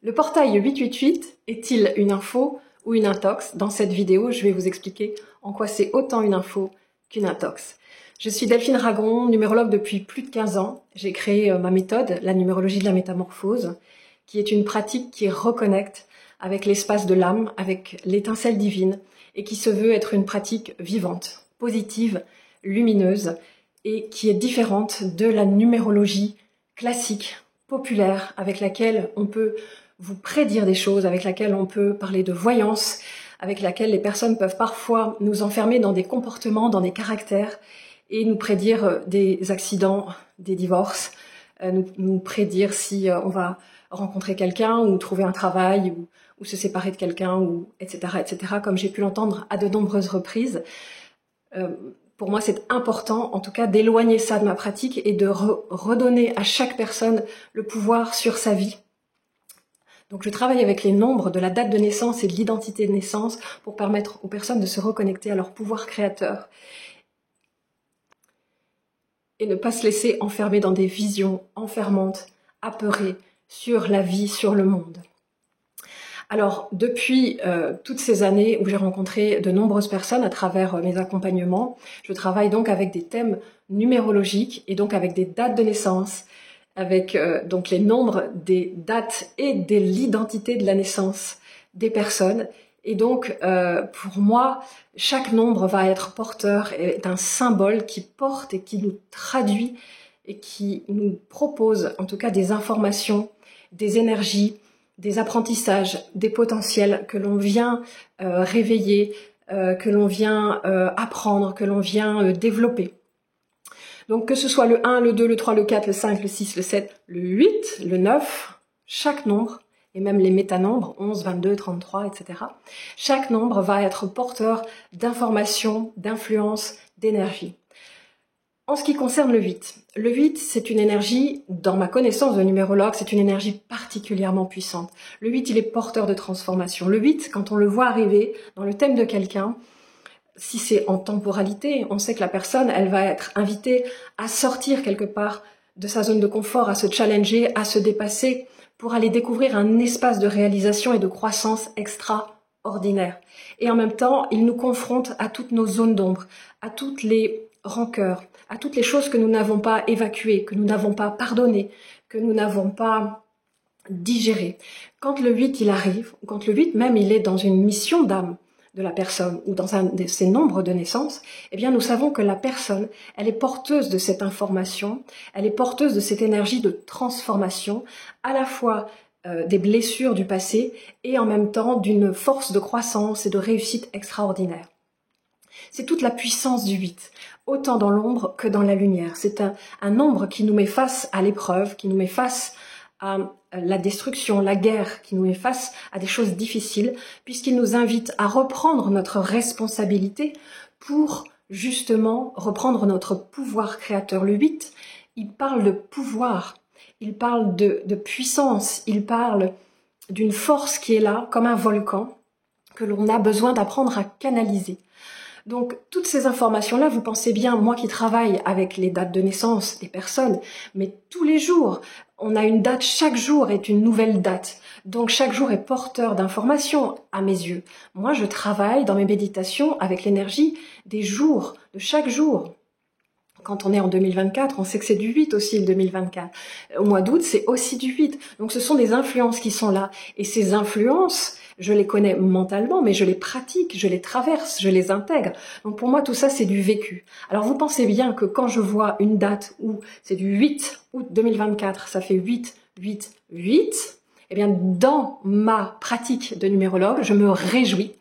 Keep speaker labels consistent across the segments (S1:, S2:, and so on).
S1: Le portail 888 est-il une info ou une intox? Dans cette vidéo, je vais vous expliquer en quoi c'est autant une info qu'une intox. Je suis Delphine Ragon, numérologue depuis plus de 15 ans. J'ai créé ma méthode, la numérologie de la métamorphose, qui est une pratique qui reconnecte avec l'espace de l'âme, avec l'étincelle divine, et qui se veut être une pratique vivante, positive, lumineuse, et qui est différente de la numérologie classique, populaire, avec laquelle on peut vous prédire des choses, avec laquelle on peut parler de voyance, avec laquelle les personnes peuvent parfois nous enfermer dans des comportements, dans des caractères, et nous prédire des accidents, des divorces, nous prédire si on va rencontrer quelqu'un ou trouver un travail ou se séparer de quelqu'un, ou etc., etc., comme j'ai pu l'entendre à de nombreuses reprises. Pour moi, c'est important, en tout cas, d'éloigner ça de ma pratique et de redonner à chaque personne le pouvoir sur sa vie. Donc, je travaille avec les nombres de la date de naissance et de l'identité de naissance pour permettre aux personnes de se reconnecter à leur pouvoir créateur et ne pas se laisser enfermer dans des visions enfermantes, apeurées sur la vie, sur le monde. Alors, depuis toutes ces années où j'ai rencontré de nombreuses personnes à travers mes accompagnements, je travaille donc avec des thèmes numérologiques et donc avec des dates de naissance, avec donc les nombres des dates et de l'identité de la naissance des personnes. Et donc, pour moi, chaque nombre va être porteur d'un symbole qui porte et qui nous traduit et qui nous propose en tout cas des informations, des énergies, des apprentissages, des potentiels que l'on vient réveiller, que l'on vient apprendre, que l'on vient développer. Donc que ce soit le 1, le 2, le 3, le 4, le 5, le 6, le 7, le 8, le 9, chaque nombre, et même les métanombres, 11, 22, 33, etc., chaque nombre va être porteur d'informations, d'influences, d'énergie. En ce qui concerne le 8, c'est une énergie, dans ma connaissance de numérologue, c'est une énergie particulièrement puissante. Le 8, il est porteur de transformation. Le 8, quand on le voit arriver dans le thème de quelqu'un, si c'est en temporalité, on sait que la personne, elle va être invitée à sortir quelque part de sa zone de confort, à se challenger, à se dépasser, pour aller découvrir un espace de réalisation et de croissance extraordinaire. Et en même temps, il nous confronte à toutes nos zones d'ombre, à toutes les rancœurs, à toutes les choses que nous n'avons pas évacuées, que nous n'avons pas pardonnées, que nous n'avons pas digérées. Quand le 8 il arrive, ou quand le 8 même il est dans une mission d'âme de la personne, ou dans un de ses nombres de naissance, eh bien nous savons que la personne, elle est porteuse de cette information, elle est porteuse de cette énergie de transformation, à la fois des blessures du passé, et en même temps d'une force de croissance et de réussite extraordinaire. C'est toute la puissance du 8, autant dans l'ombre que dans la lumière. C'est un nombre qui nous met face à l'épreuve, qui nous met face à la destruction, la guerre, qui nous met face à des choses difficiles, puisqu'il nous invite à reprendre notre responsabilité pour justement reprendre notre pouvoir créateur. Le 8, il parle de pouvoir, il parle de puissance, il parle d'une force qui est là, comme un volcan, que l'on a besoin d'apprendre à canaliser. Donc, toutes ces informations-là, vous pensez bien, moi qui travaille avec les dates de naissance des personnes, mais tous les jours, on a une date, chaque jour est une nouvelle date. Donc, chaque jour est porteur d'informations à mes yeux. Moi, je travaille dans mes méditations avec l'énergie des jours, de chaque jour. Quand on est en 2024, on sait que c'est du 8 aussi, le 2024. Au mois d'août, c'est aussi du 8. Donc, ce sont des influences qui sont là. Et ces influences, je les connais mentalement, mais je les pratique, je les traverse, je les intègre. Donc, pour moi, tout ça, c'est du vécu. Alors, vous pensez bien que quand je vois une date où c'est du 8 août 2024, ça fait 8, 8, 8, eh bien, dans ma pratique de numérologue, je me réjouis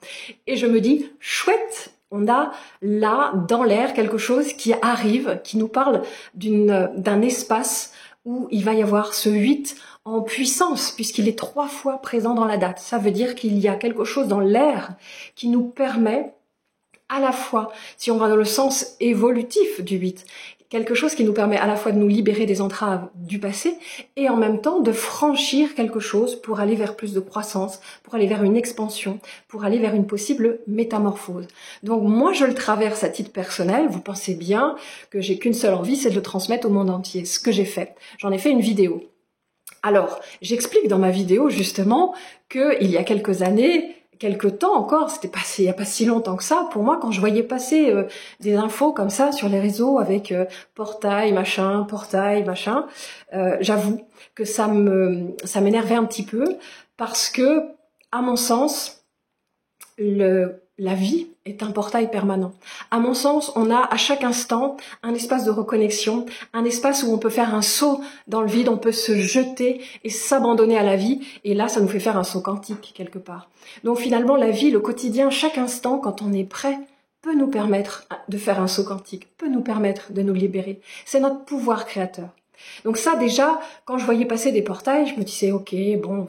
S1: et je me dis, chouette, on a là, dans l'air, quelque chose qui arrive, qui nous parle d'un espace où il va y avoir ce 8 en puissance, puisqu'il est 3 fois présent dans la date. Ça veut dire qu'il y a quelque chose dans l'air qui nous permet, à la fois, si on va dans le sens évolutif du 8, quelque chose qui nous permet à la fois de nous libérer des entraves du passé et en même temps de franchir quelque chose pour aller vers plus de croissance, pour aller vers une expansion, pour aller vers une possible métamorphose. Donc moi je le traverse à titre personnel, vous pensez bien que j'ai qu'une seule envie, c'est de le transmettre au monde entier, ce que j'ai fait. J'en ai fait une vidéo. Alors, j'explique dans ma vidéo justement qu'il y a quelques années, quelques temps encore, c'était passé il n'y a pas si longtemps que ça, pour moi, quand je voyais passer des infos comme ça sur les réseaux avec portail, machin, j'avoue que ça m'énervait un petit peu parce que, à mon sens, la vie est un portail permanent. À mon sens, on a à chaque instant un espace de reconnexion, un espace où on peut faire un saut dans le vide, on peut se jeter et s'abandonner à la vie. Et là, ça nous fait faire un saut quantique quelque part. Donc finalement, la vie, le quotidien, chaque instant, quand on est prêt, peut nous permettre de faire un saut quantique, peut nous permettre de nous libérer. C'est notre pouvoir créateur. Donc ça, déjà, quand je voyais passer des portails, je me disais, ok, bon...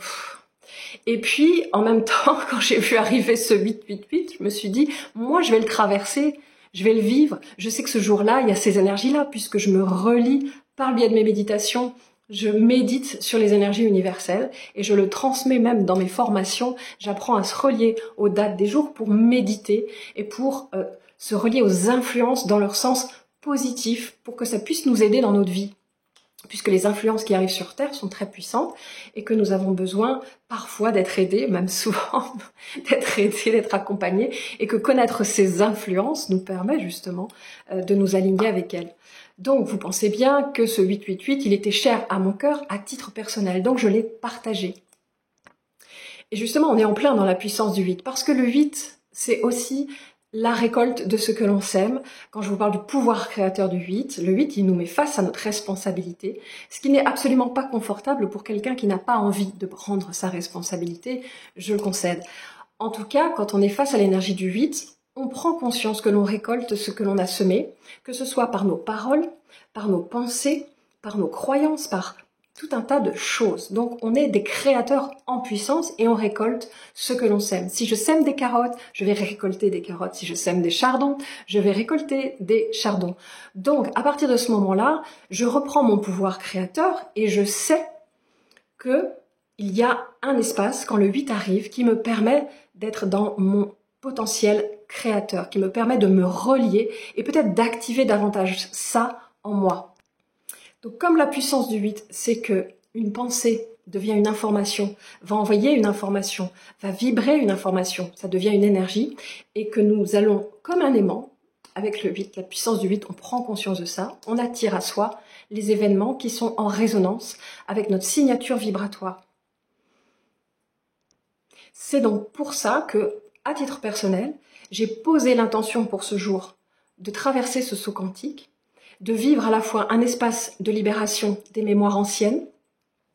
S1: Et puis, en même temps, quand j'ai vu arriver ce 888, je me suis dit, moi, je vais le traverser, je vais le vivre. Je sais que ce jour-là, il y a ces énergies-là, puisque je me relie par le biais de mes méditations. Je médite sur les énergies universelles et je le transmets même dans mes formations. J'apprends à se relier aux dates des jours pour méditer et pour se relier aux influences dans leur sens positif pour que ça puisse nous aider dans notre vie. Puisque les influences qui arrivent sur Terre sont très puissantes et que nous avons besoin parfois d'être aidés, même souvent d'être aidés, d'être accompagnés, et que connaître ces influences nous permet justement de nous aligner avec elles. Donc vous pensez bien que ce 888, il était cher à mon cœur à titre personnel, donc je l'ai partagé. Et justement, on est en plein dans la puissance du 8, parce que le 8, c'est aussi la récolte de ce que l'on sème. Quand je vous parle du pouvoir créateur du 8, le 8, il nous met face à notre responsabilité, ce qui n'est absolument pas confortable pour quelqu'un qui n'a pas envie de prendre sa responsabilité, je le concède. En tout cas, quand on est face à l'énergie du 8, on prend conscience que l'on récolte ce que l'on a semé, que ce soit par nos paroles, par nos pensées, par nos croyances, par tout un tas de choses. Donc on est des créateurs en puissance et on récolte ce que l'on sème. Si je sème des carottes, je vais récolter des carottes. Si je sème des chardons, je vais récolter des chardons. Donc à partir de ce moment-là, je reprends mon pouvoir créateur et je sais que il y a un espace quand le 8 arrive qui me permet d'être dans mon potentiel créateur, qui me permet de me relier et peut-être d'activer davantage ça en moi. Donc comme la puissance du 8, c'est que une pensée devient une information, va envoyer une information, va vibrer une information, ça devient une énergie, et que nous allons comme un aimant, avec le 8, la puissance du 8, on prend conscience de ça, on attire à soi les événements qui sont en résonance avec notre signature vibratoire. C'est donc pour ça que, à titre personnel, j'ai posé l'intention pour ce jour de traverser ce saut quantique, de vivre à la fois un espace de libération des mémoires anciennes,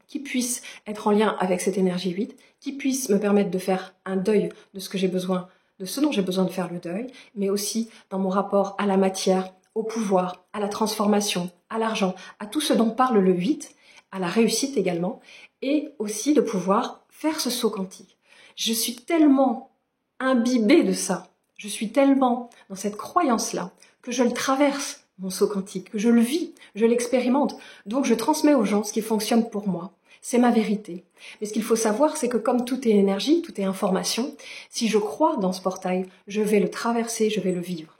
S1: qui puisse être en lien avec cette énergie 8, qui puisse me permettre de faire un deuil de ce que j'ai besoin, de ce dont j'ai besoin de faire le deuil, mais aussi dans mon rapport à la matière, au pouvoir, à la transformation, à l'argent, à tout ce dont parle le 8, à la réussite également, et aussi de pouvoir faire ce saut quantique. Je suis tellement imbibée de ça, je suis tellement dans cette croyance-là, que je le traverse, mon saut quantique, que je le vis, je l'expérimente. Donc je transmets aux gens ce qui fonctionne pour moi. C'est ma vérité. Mais ce qu'il faut savoir, c'est que comme tout est énergie, tout est information, si je crois dans ce portail, je vais le traverser, je vais le vivre.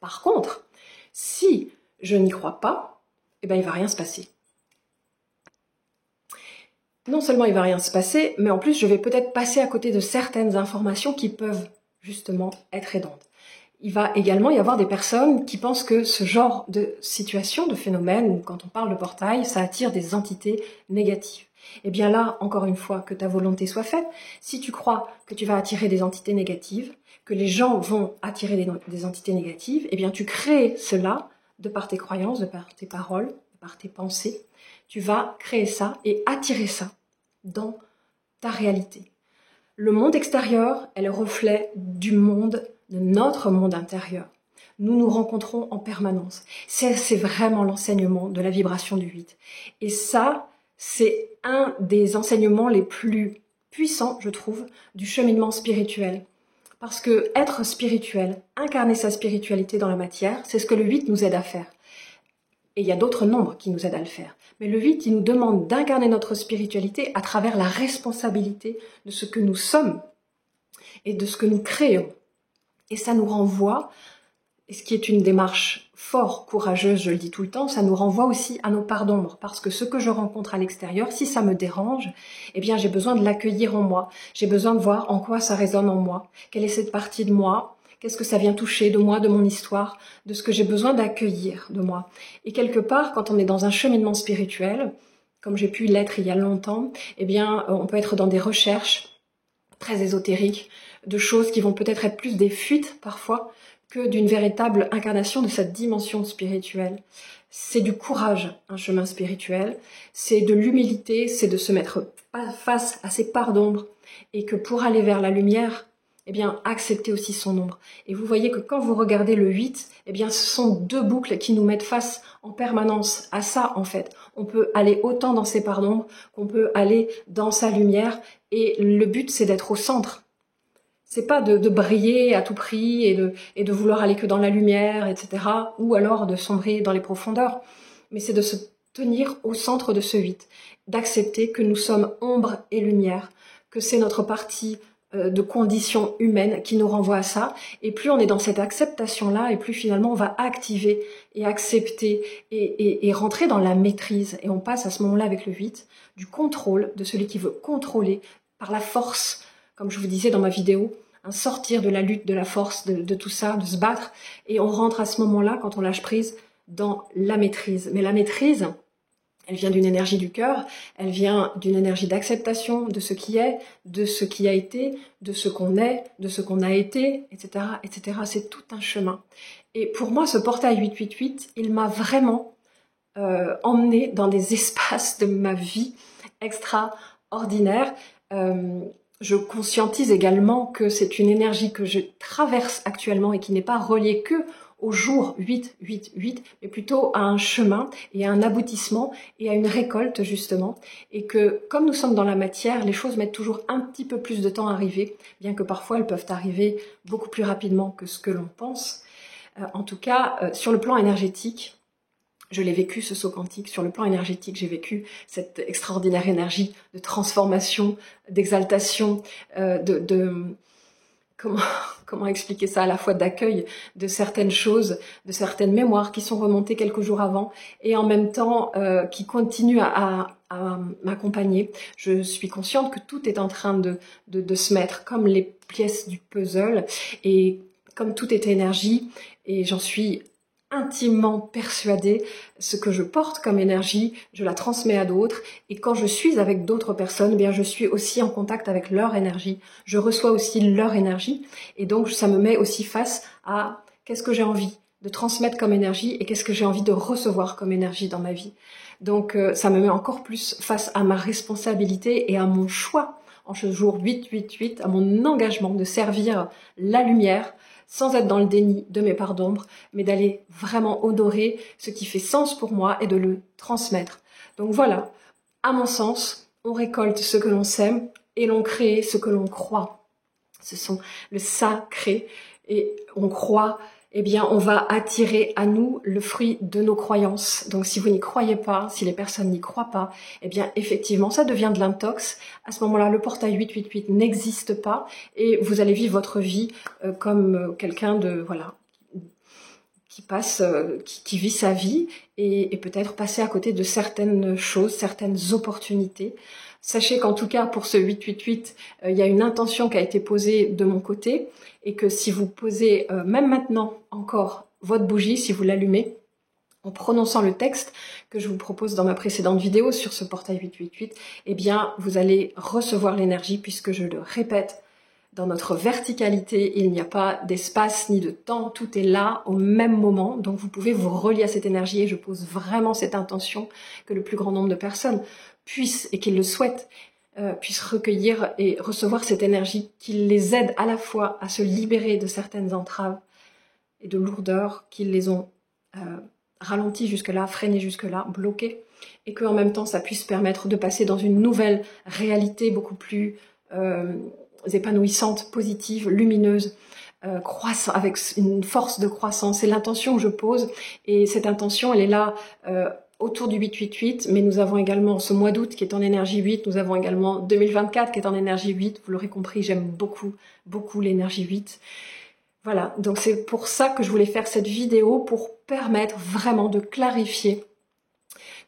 S1: Par contre, si je n'y crois pas, eh ben, il ne va rien se passer. Non seulement il ne va rien se passer, mais en plus je vais peut-être passer à côté de certaines informations qui peuvent justement être aidantes. Il va également y avoir des personnes qui pensent que ce genre de situation, de phénomène, où quand on parle de portail, ça attire des entités négatives. Et bien là, encore une fois, que ta volonté soit faite, si tu crois que tu vas attirer des entités négatives, que les gens vont attirer des entités négatives, eh bien tu crées cela de par tes croyances, de par tes paroles, de par tes pensées. Tu vas créer ça et attirer ça dans ta réalité. Le monde extérieur est le reflet du monde, de notre monde intérieur. Nous nous rencontrons en permanence. C'est vraiment l'enseignement de la vibration du 8. Et ça, c'est un des enseignements les plus puissants, je trouve, du cheminement spirituel. Parce que être spirituel, incarner sa spiritualité dans la matière, c'est ce que le 8 nous aide à faire. Et il y a d'autres nombres qui nous aident à le faire. Mais le 8, il nous demande d'incarner notre spiritualité à travers la responsabilité de ce que nous sommes et de ce que nous créons. Et ça nous renvoie, et ce qui est une démarche fort courageuse, je le dis tout le temps, ça nous renvoie aussi à nos parts d'ombre. Parce que ce que je rencontre à l'extérieur, si ça me dérange, eh bien j'ai besoin de l'accueillir en moi. J'ai besoin de voir en quoi ça résonne en moi. Quelle est cette partie de moi? Qu'est-ce que ça vient toucher de moi, de mon histoire, de ce que j'ai besoin d'accueillir de moi. Et quelque part, quand on est dans un cheminement spirituel, comme j'ai pu l'être il y a longtemps, eh bien on peut être dans des recherches très ésotériques, de choses qui vont peut-être être plus des fuites parfois, que d'une véritable incarnation de cette dimension spirituelle. C'est du courage, un chemin spirituel, c'est de l'humilité, c'est de se mettre face à ses parts d'ombre, et que pour aller vers la lumière, eh bien, accepter aussi son ombre. Et vous voyez que quand vous regardez le 8, eh bien, ce sont deux boucles qui nous mettent face en permanence à ça, en fait. On peut aller autant dans ses parts d'ombre qu'on peut aller dans sa lumière, et le but, c'est d'être au centre. C'est pas de briller à tout prix et de vouloir aller que dans la lumière, etc. Ou alors de sombrer dans les profondeurs. Mais c'est de se tenir au centre de ce 8. D'accepter que nous sommes ombre et lumière. Que c'est notre partie de condition humaine qui nous renvoie à ça. Et plus on est dans cette acceptation-là, et plus finalement on va activer et accepter et rentrer dans la maîtrise. Et on passe à ce moment-là avec le 8, du contrôle, de celui qui veut contrôler par la force, comme je vous disais dans ma vidéo, un sortir de la lutte, de la force, de tout ça, de se battre. Et on rentre à ce moment-là, quand on lâche prise, dans la maîtrise. Mais la maîtrise, elle vient d'une énergie du cœur, elle vient d'une énergie d'acceptation de ce qui est, de ce qui a été, de ce qu'on est, de ce qu'on a été, etc., etc. C'est tout un chemin. Et pour moi, ce portail 888, il m'a vraiment emmené dans des espaces de ma vie extraordinaires. Je conscientise également que c'est une énergie que je traverse actuellement et qui n'est pas reliée que au jour 888, mais plutôt à un chemin et à un aboutissement et à une récolte justement. Et que comme nous sommes dans la matière, les choses mettent toujours un petit peu plus de temps à arriver, bien que parfois elles peuvent arriver beaucoup plus rapidement que ce que l'on pense. En tout cas, sur le plan énergétique, je l'ai vécu, ce saut quantique. Sur le plan énergétique, j'ai vécu cette extraordinaire énergie de transformation, d'exaltation, comment expliquer ça, à la fois d'accueil de certaines choses, de certaines mémoires qui sont remontées quelques jours avant, et en même temps qui continuent à m'accompagner. Je suis consciente que tout est en train de se mettre comme les pièces du puzzle, et comme tout est énergie, et j'en suis intimement persuadée, ce que je porte comme énergie, je la transmets à d'autres, et quand je suis avec d'autres personnes, eh bien je suis aussi en contact avec leur énergie, je reçois aussi leur énergie, et donc ça me met aussi face à qu'est-ce que j'ai envie de transmettre comme énergie et qu'est-ce que j'ai envie de recevoir comme énergie dans ma vie. Donc ça me met encore plus face à ma responsabilité et à mon choix en ce jour 888, à mon engagement de servir la lumière, sans être dans le déni de mes parts d'ombre, mais d'aller vraiment honorer ce qui fait sens pour moi et de le transmettre. Donc voilà, à mon sens, on récolte ce que l'on sème et l'on crée ce que l'on croit. Ce sont le sacré et on croit, eh bien on va attirer à nous le fruit de nos croyances. Donc si vous n'y croyez pas, si les personnes n'y croient pas, eh bien effectivement ça devient de l'intox. À ce moment-là, le portail 888 n'existe pas et vous allez vivre votre vie comme quelqu'un de voilà qui passe, qui vit sa vie et peut-être passer à côté de certaines choses, certaines opportunités. Sachez qu'en tout cas, pour ce 888, il y a une intention qui a été posée de mon côté et que si vous posez, même maintenant encore, votre bougie, si vous l'allumez, en prononçant le texte que je vous propose dans ma précédente vidéo sur ce portail 888, eh bien, vous allez recevoir l'énergie puisque je le répète, dans notre verticalité, il n'y a pas d'espace ni de temps, tout est là au même moment, donc vous pouvez vous relier à cette énergie et je pose vraiment cette intention que le plus grand nombre de personnes puissent, et qu'ils le souhaitent, puissent recueillir et recevoir cette énergie qui les aide à la fois à se libérer de certaines entraves et de lourdeurs qui les ont ralentis jusque-là, freinés jusque-là, bloqués, et qu'en même temps ça puisse permettre de passer dans une nouvelle réalité beaucoup plus épanouissante, positive, lumineuse, croissant, avec une force de croissance. C'est l'intention que je pose et cette intention, elle est là autour du 888, mais nous avons également ce mois d'août qui est en énergie 8, nous avons également 2024 qui est en énergie 8, vous l'aurez compris, j'aime beaucoup, beaucoup l'énergie 8. Voilà, donc c'est pour ça que je voulais faire cette vidéo, pour permettre vraiment de clarifier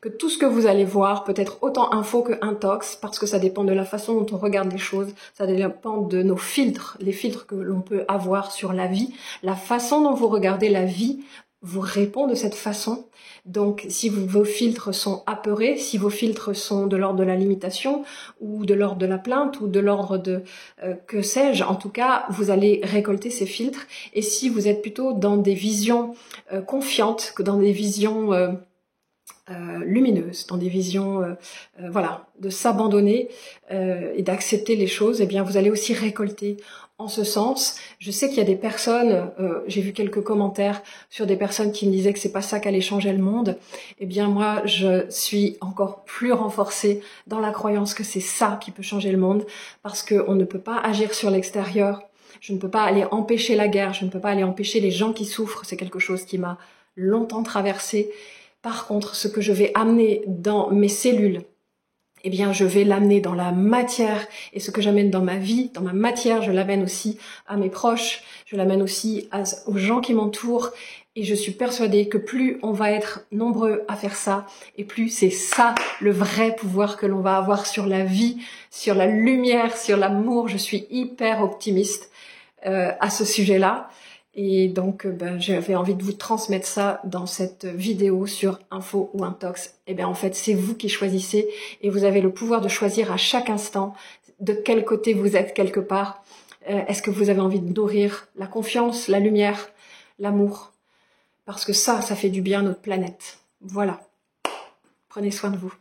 S1: que tout ce que vous allez voir peut être autant info que intox, parce que ça dépend de la façon dont on regarde les choses, ça dépend de nos filtres, les filtres que l'on peut avoir sur la vie. La façon dont vous regardez la vie vous répond de cette façon. Donc si vos filtres sont apeurés, si vos filtres sont de l'ordre de la limitation, ou de l'ordre de la plainte, ou de l'ordre de que sais-je, en tout cas, vous allez récolter ces filtres. Et si vous êtes plutôt dans des visions confiantes, que dans des visions lumineuses, dans des visions voilà, de s'abandonner et d'accepter les choses, eh bien vous allez aussi récolter en ce sens. Je sais qu'il y a des personnes, j'ai vu quelques commentaires sur des personnes qui me disaient que c'est pas ça qui allait changer le monde. Eh bien moi, je suis encore plus renforcée dans la croyance que c'est ça qui peut changer le monde, parce qu'on ne peut pas agir sur l'extérieur. Je ne peux pas aller empêcher la guerre, je ne peux pas aller empêcher les gens qui souffrent. C'est quelque chose qui m'a longtemps traversée. Par contre, ce que je vais amener dans mes cellules, eh bien, je vais l'amener dans la matière. Et ce que j'amène dans ma vie, dans ma matière, je l'amène aussi à mes proches, je l'amène aussi aux gens qui m'entourent. Et je suis persuadée que plus on va être nombreux à faire ça, et plus c'est ça le vrai pouvoir que l'on va avoir sur la vie, sur la lumière, sur l'amour. Je suis hyper optimiste à ce sujet-là. Et donc, j'avais envie de vous transmettre ça dans cette vidéo sur info ou intox. Et bien, en fait, c'est vous qui choisissez et vous avez le pouvoir de choisir à chaque instant de quel côté vous êtes quelque part. Est-ce que vous avez envie de nourrir la confiance, la lumière, l'amour? Parce que ça fait du bien à notre planète. Voilà. Prenez soin de vous.